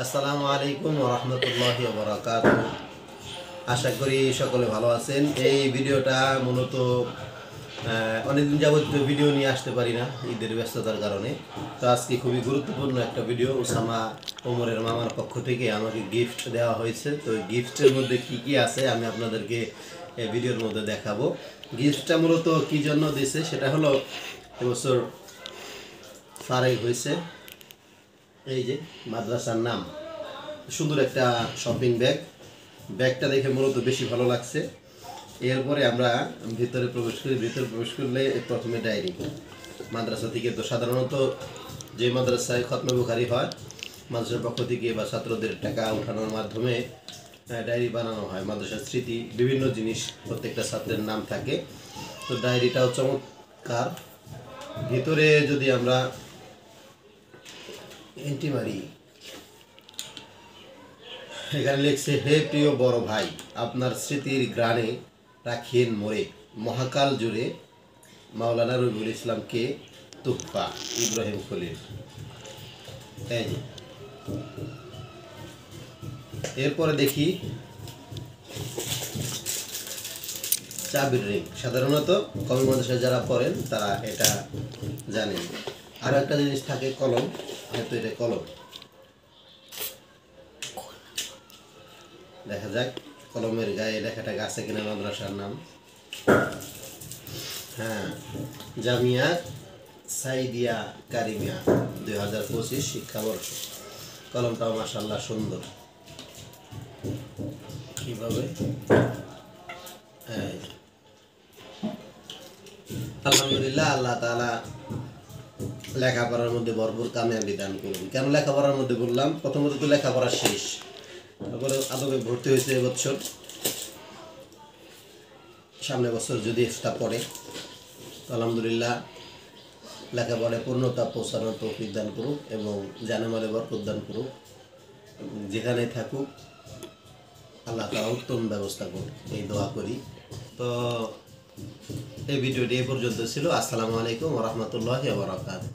আসসালামু আলাইকুম ওয়া রাহমাতুল্লাহি ওয়া বারাকাতুহু। আশা করি সকলে ভালো আছেন। এই ভিডিওটা মূলত অনেকদিন যাবত ভিডিও নিয়ে আসতে পারি না ঈদের ব্যস্ততার কারণে। তো আজকে খুবই গুরুত্বপূর্ণ একটা ভিডিও। ওসামা ওমরের মামার পক্ষ থেকে আমাকে গিফট দেওয়া হয়েছে। তো গিফটের মধ্যে কি কি আছে আমি আপনাদেরকে এই ভিডিওর মধ্যে দেখাবো। গিফটটা মূলত কি জন্য দিয়েছে সেটা হলো এবছর ফারাই হয়েছে। এই যে মাদ্রাসার নাম, সুন্দর একটা শপিং ব্যাগটা দেখে মূলত বেশি ভালো লাগছে। এরপরে আমরা ভিতরে প্রবেশ করলে প্রথমে ডায়েরি মাদ্রাসা থেকে। তো সাধারণত যে মাদ্রাসায় খতমে বুখারি হয় মাদ্রাসার পক্ষ থেকে বা ছাত্রদের টাকা উঠানোর মাধ্যমে ডায়েরি বানানো হয়। মাদ্রাসার স্মৃতি বিভিন্ন জিনিস প্রত্যেকটা ছাত্রের নাম থাকে। তো ডায়েরিটাও চমৎকার। ভিতরে যদি আমরা এন্ট্রি মারি, এখানে লিখছে, হে প্রিয় বড় ভাই, আপনার স্মৃতির গ্রাণে রাখিয়েন মোরে মহাকাল জুড়ে মাওলানা রবিউল ইসলামকে তুহফা ইব্রাহিম খলিল। এই যে এরপরে দেখি চাবির রিং। সাধারণত কমি মাদ্রাসায় যারা পড়েন তারা এটা জানেন। আরও একটা জিনিস থাকে কলম, হয়তো এটা কলম, দেখা যাক কলমের গায়ে লেখাটা আছে কিনা মাদ্রাসার নাম। হ্যাঁ, জামিয়া সাইদিয়া কারিমিয়া 2025 শিক্ষাবর্ষ। কলমটাও মাশাআল্লাহ সুন্দর। কিভাবে আলহামদুলিল্লাহ, আল্লাহ তাআলা লেখাপড়ার মধ্যে ভরপুর কামিয়াবি দান করুন। কেন লেখাপড়ার মধ্যে বললাম? প্রথমত তো লেখাপড়া শেষ, তারপরে আদবে ভর্তি হয়েছে এবছর। সামনে বছর যদি এক্সট্রা পড়ে তো আলহামদুলিল্লাহ লেখাপড়ায় পূর্ণতা পৌঁছানোর তৌফিক দান করুক এবং জানেমালে বরকত দান করুক। যেখানে থাকুক আল্লাহ তাআলা উত্তম ব্যবস্থা করুক, এই দোয়া করি। তো এই ভিডিওটি এই পর্যন্ত ছিল। আসসালামু আলাইকুম ওয়া রাহমাতুল্লাহি ওয়া বারাকাতুহু।